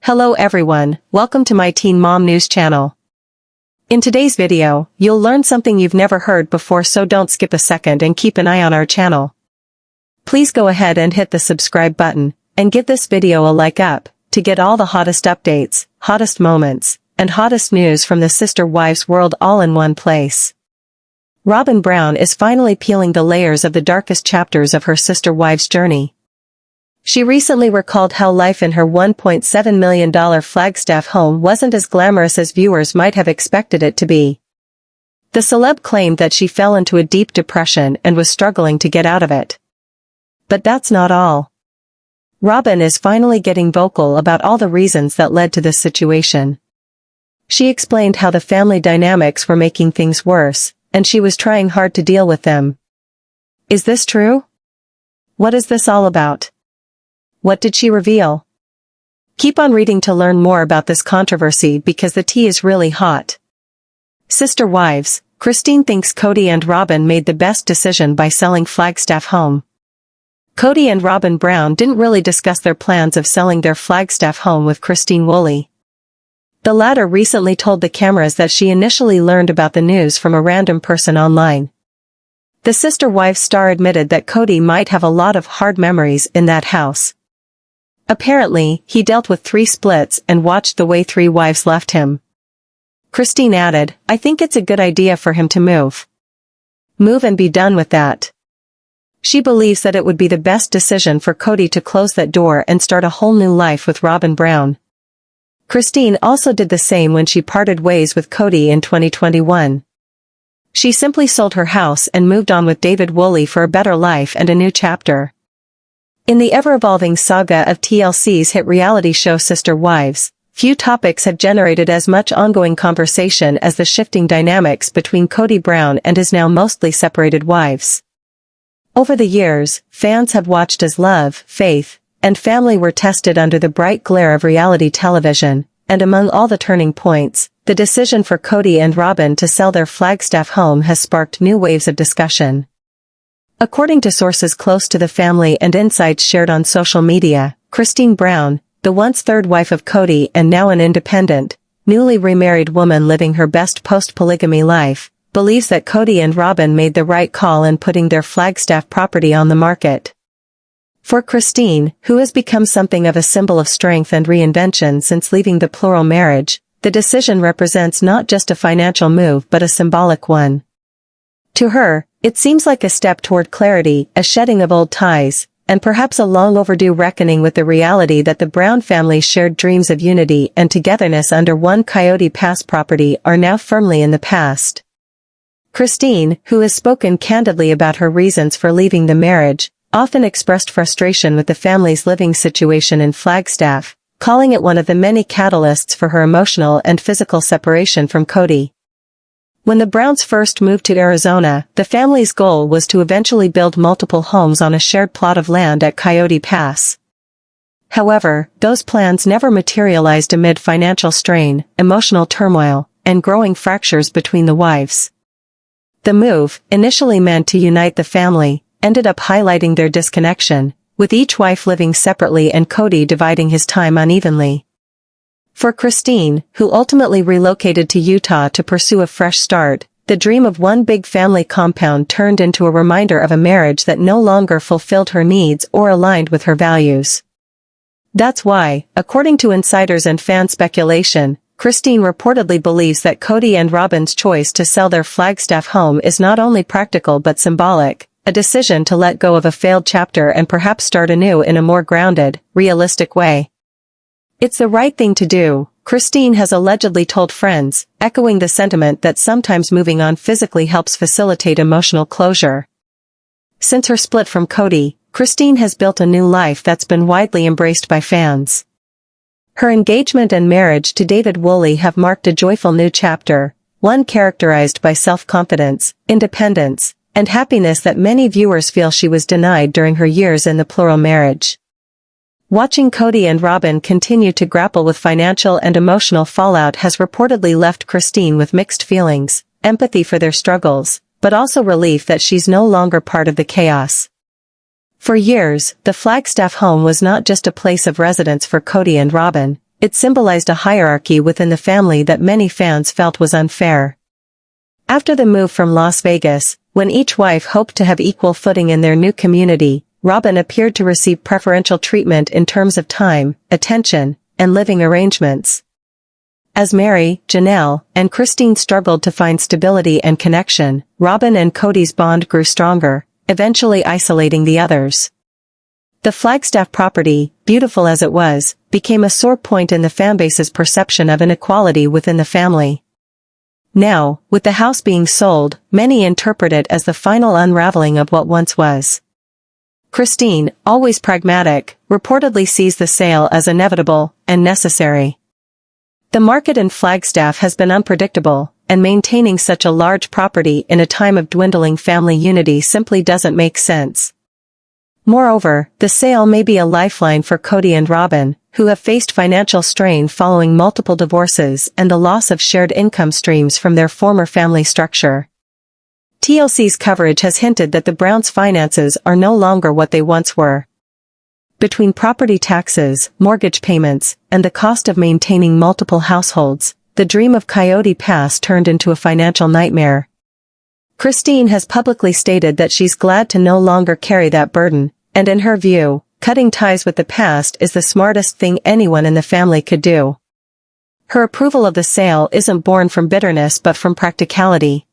Hello everyone, welcome to my Teen Mom News channel. In today's video, you'll learn something you've never heard before, so don't skip a second and keep an eye on our channel. Please go ahead and hit the subscribe button, and give this video a like up, to get all the hottest updates, hottest moments, and hottest news from the sister wives world all in one place. Robyn Brown is finally peeling the layers of the darkest chapters of her sister wives' journey. She recently recalled how life in her $1.7 million Flagstaff home wasn't as glamorous as viewers might have expected it to be. The celeb claimed that she fell into a deep depression and was struggling to get out of it. But that's not all. Robyn is finally getting vocal about all the reasons that led to this situation. She explained how the family dynamics were making things worse, and she was trying hard to deal with them. Is this true? What is this all about? What did she reveal? Keep on reading to learn more about this controversy because the tea is really hot. Sister wives, Christine thinks Kody and Robyn made the best decision by selling Flagstaff home. Kody and Robyn Brown didn't really discuss their plans of selling their Flagstaff home with Christine Woolley. The latter recently told the cameras that she initially learned about the news from a random person online. The sister wives star admitted that Kody might have a lot of hard memories in that house. Apparently, he dealt with 3 splits and watched the way 3 wives left him. Christine added, "I think it's a good idea for him to move. Move and be done with that." She believes that it would be the best decision for Kody to close that door and start a whole new life with Robyn Brown. Christine also did the same when she parted ways with Kody in 2021. She simply sold her house and moved on with David Woolley for a better life and a new chapter. In the ever-evolving saga of TLC's hit reality show Sister Wives, few topics have generated as much ongoing conversation as the shifting dynamics between Kody Brown and his now mostly separated wives. Over the years, fans have watched as love, faith, and family were tested under the bright glare of reality television, and among all the turning points, the decision for Kody and Robyn to sell their Flagstaff home has sparked new waves of discussion. According to sources close to the family and insights shared on social media, Christine Brown, the once third wife of Kody and now an independent, newly remarried woman living her best post-polygamy life, believes that Kody and Robyn made the right call in putting their Flagstaff property on the market. For Christine, who has become something of a symbol of strength and reinvention since leaving the plural marriage, the decision represents not just a financial move but a symbolic one. To her, it seems like a step toward clarity, a shedding of old ties, and perhaps a long overdue reckoning with the reality that the Brown family's shared dreams of unity and togetherness under one Coyote Pass property are now firmly in the past. Christine, who has spoken candidly about her reasons for leaving the marriage, often expressed frustration with the family's living situation in Flagstaff, calling it one of the many catalysts for her emotional and physical separation from Kody. When the Browns first moved to Arizona, the family's goal was to eventually build multiple homes on a shared plot of land at Coyote Pass. However, those plans never materialized amid financial strain, emotional turmoil, and growing fractures between the wives. The move, initially meant to unite the family, ended up highlighting their disconnection, with each wife living separately and Kody dividing his time unevenly. For Christine, who ultimately relocated to Utah to pursue a fresh start, the dream of one big family compound turned into a reminder of a marriage that no longer fulfilled her needs or aligned with her values. That's why, according to insiders and fan speculation, Christine reportedly believes that Kody and Robyn's choice to sell their Flagstaff home is not only practical but symbolic, a decision to let go of a failed chapter and perhaps start anew in a more grounded, realistic way. "It's the right thing to do," Christine has allegedly told friends, echoing the sentiment that sometimes moving on physically helps facilitate emotional closure. Since her split from Kody, Christine has built a new life that's been widely embraced by fans. Her engagement and marriage to David Woolley have marked a joyful new chapter, one characterized by self-confidence, independence, and happiness that many viewers feel she was denied during her years in the plural marriage. Watching Kody and Robyn continue to grapple with financial and emotional fallout has reportedly left Christine with mixed feelings, empathy for their struggles, but also relief that she's no longer part of the chaos. For years, the Flagstaff home was not just a place of residence for Kody and Robyn, It symbolized a hierarchy within the family that many fans felt was unfair. After the move from Las Vegas, when each wife hoped to have equal footing in their new community, Robyn appeared to receive preferential treatment in terms of time, attention, and living arrangements. As Mary, Janelle, and Christine struggled to find stability and connection, Robyn and Kody's bond grew stronger, eventually isolating the others. The Flagstaff property, beautiful as it was, became a sore point in the fanbase's perception of inequality within the family. Now, with the house being sold, many interpret it as the final unraveling of what once was. Christine, always pragmatic, reportedly sees the sale as inevitable and necessary. The market in Flagstaff has been unpredictable, and maintaining such a large property in a time of dwindling family unity simply doesn't make sense. Moreover, the sale may be a lifeline for Kody and Robyn, who have faced financial strain following multiple divorces and the loss of shared income streams from their former family structure. TLC's coverage has hinted that the Browns' finances are no longer what they once were. Between property taxes, mortgage payments, and the cost of maintaining multiple households, the dream of Kody Pass turned into a financial nightmare. Christine has publicly stated that she's glad to no longer carry that burden, and in her view, cutting ties with the past is the smartest thing anyone in the family could do. Her approval of the sale isn't born from bitterness but from practicality.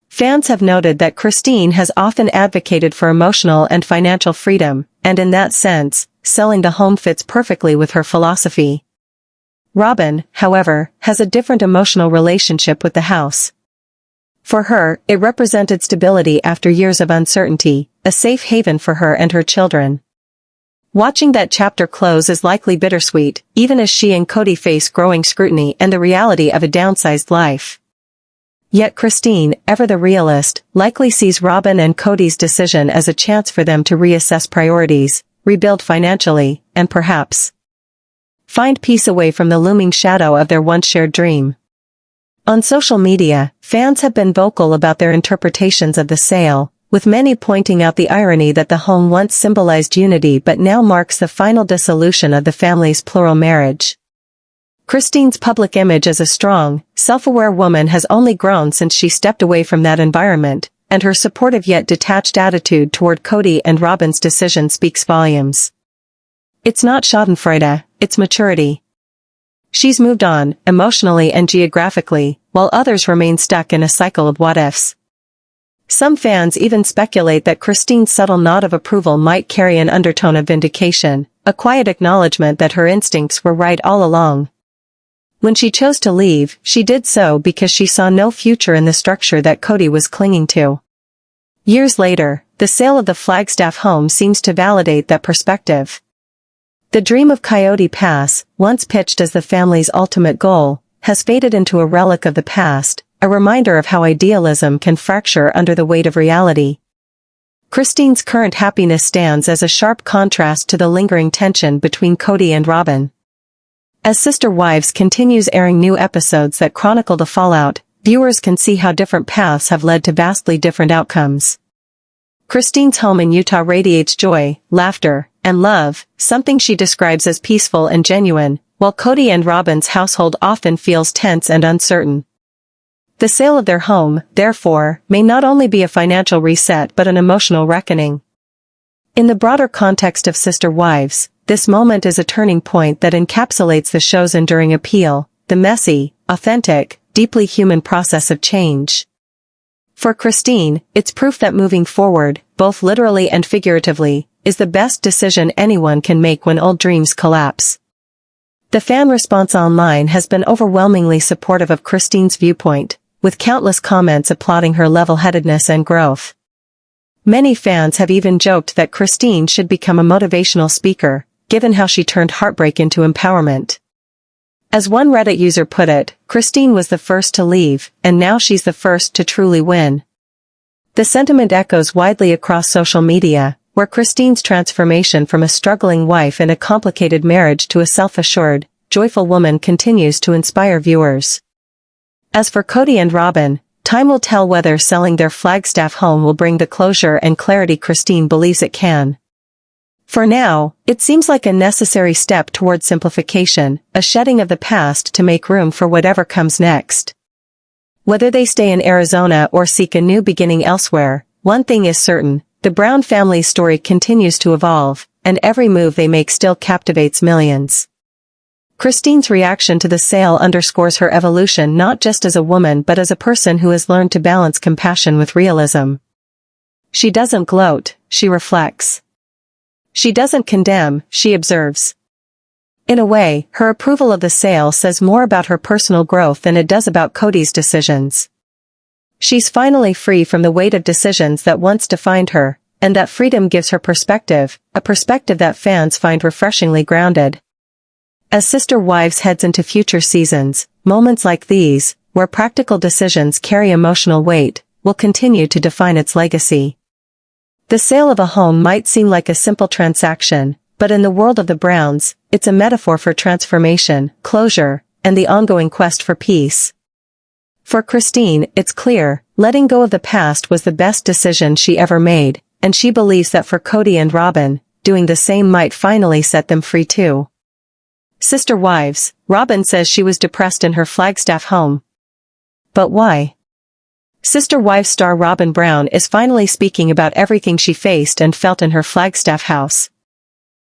Fans have noted that Christine has often advocated for emotional and financial freedom, and in that sense, selling the home fits perfectly with her philosophy. Robyn, however, has a different emotional relationship with the house. For her, it represented stability after years of uncertainty, a safe haven for her and her children. Watching that chapter close is likely bittersweet, even as she and Kody face growing scrutiny and the reality of a downsized life. Yet Christine, ever the realist, likely sees Robyn and Kody's decision as a chance for them to reassess priorities, rebuild financially, and perhaps find peace away from the looming shadow of their once shared dream. On social media, fans have been vocal about their interpretations of the sale, with many pointing out the irony that the home once symbolized unity but now marks the final dissolution of the family's plural marriage. Christine's public image as a strong, self-aware woman has only grown since she stepped away from that environment, and her supportive yet detached attitude toward Kody and Robyn's decision speaks volumes. It's not schadenfreude, it's maturity. She's moved on, emotionally and geographically, while others remain stuck in a cycle of what-ifs. Some fans even speculate that Christine's subtle nod of approval might carry an undertone of vindication, a quiet acknowledgement that her instincts were right all along. When she chose to leave, she did so because she saw no future in the structure that Kody was clinging to. Years later, the sale of the Flagstaff home seems to validate that perspective. The dream of Kody Pass, once pitched as the family's ultimate goal, has faded into a relic of the past, a reminder of how idealism can fracture under the weight of reality. Christine's current happiness stands as a sharp contrast to the lingering tension between Kody and Robyn. As Sister Wives continues airing new episodes that chronicle the fallout, viewers can see how different paths have led to vastly different outcomes. Christine's home in Utah radiates joy, laughter, and love, something she describes as peaceful and genuine, while Kody and Robyn's household often feels tense and uncertain. The sale of their home, therefore, may not only be a financial reset but an emotional reckoning. In the broader context of Sister Wives, this moment is a turning point that encapsulates the show's enduring appeal, the messy, authentic, deeply human process of change. For Christine, it's proof that moving forward, both literally and figuratively, is the best decision anyone can make when old dreams collapse. The fan response online has been overwhelmingly supportive of Christine's viewpoint, with countless comments applauding her level-headedness and growth. Many fans have even joked that Christine should become a motivational speaker, given how she turned heartbreak into empowerment. As one Reddit user put it, Christine was the first to leave, and now she's the first to truly win. The sentiment echoes widely across social media, where Christine's transformation from a struggling wife in a complicated marriage to a self-assured, joyful woman continues to inspire viewers. As for Kody and Robyn, time will tell whether selling their Flagstaff home will bring the closure and clarity Christine believes it can. For now, it seems like a necessary step toward simplification, a shedding of the past to make room for whatever comes next. Whether they stay in Arizona or seek a new beginning elsewhere, one thing is certain, the Brown family's story continues to evolve, and every move they make still captivates millions. Christine's reaction to the sale underscores her evolution not just as a woman but as a person who has learned to balance compassion with realism. She doesn't gloat, she reflects. She doesn't condemn, she observes. In a way, her approval of the sale says more about her personal growth than it does about Kody's decisions. She's finally free from the weight of decisions that once defined her, and that freedom gives her perspective, a perspective that fans find refreshingly grounded. As Sister Wives heads into future seasons, moments like these, where practical decisions carry emotional weight, will continue to define its legacy. The sale of a home might seem like a simple transaction, but in the world of the Browns, it's a metaphor for transformation, closure, and the ongoing quest for peace. For Christine, it's clear, letting go of the past was the best decision she ever made, and she believes that for Kody and Robyn, doing the same might finally set them free too. Sister Wives, Robyn says she was depressed in her Flagstaff home. But why? Sister Wives star Robyn Brown is finally speaking about everything she faced and felt in her Flagstaff house.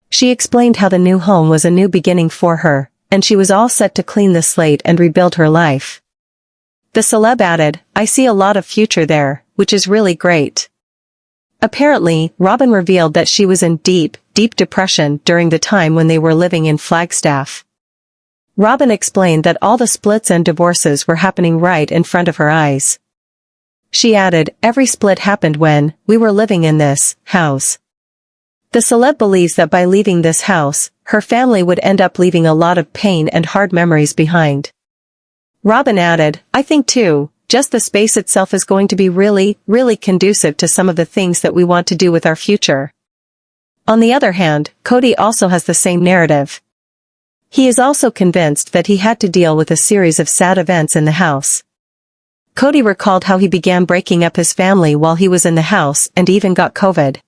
She explained how the new home was a new beginning for her, and she was all set to clean the slate and rebuild her life. The celeb added, "I see a lot of future there, which is really great." Apparently, Robyn revealed that she was in deep depression during the time when they were living in Flagstaff. Robyn explained that all the splits and divorces were happening right in front of her eyes. She added, "Every split happened when we were living in this house." The celeb believes that by leaving this house, her family would end up leaving a lot of pain and hard memories behind. Robyn added, "I think too, just the space itself is going to be really conducive to some of the things that we want to do with our future." On the other hand, Kody also has the same narrative. He is also convinced that he had to deal with a series of sad events in the house. Kody recalled how he began breaking up his family while he was in the house and even got COVID.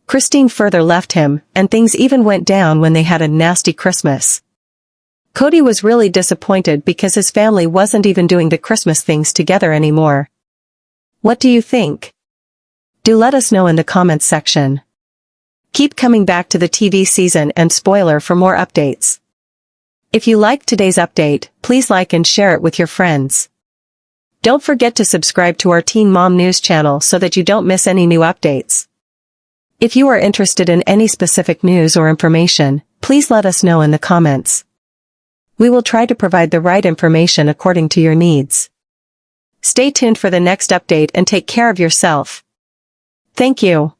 Christine further left him, and things even went down when they had a nasty Christmas. Kody was really disappointed because his family wasn't even doing the Christmas things together anymore. What do you think? Do let us know in the comments section. Keep coming back to the TV season and spoiler for more updates. If you liked today's update, please like and share it with your friends. Don't forget to subscribe to our Teen Mom News channel so that you don't miss any new updates. If you are interested in any specific news or information, please let us know in the comments. We will try to provide the right information according to your needs. Stay tuned for the next update and take care of yourself. Thank you.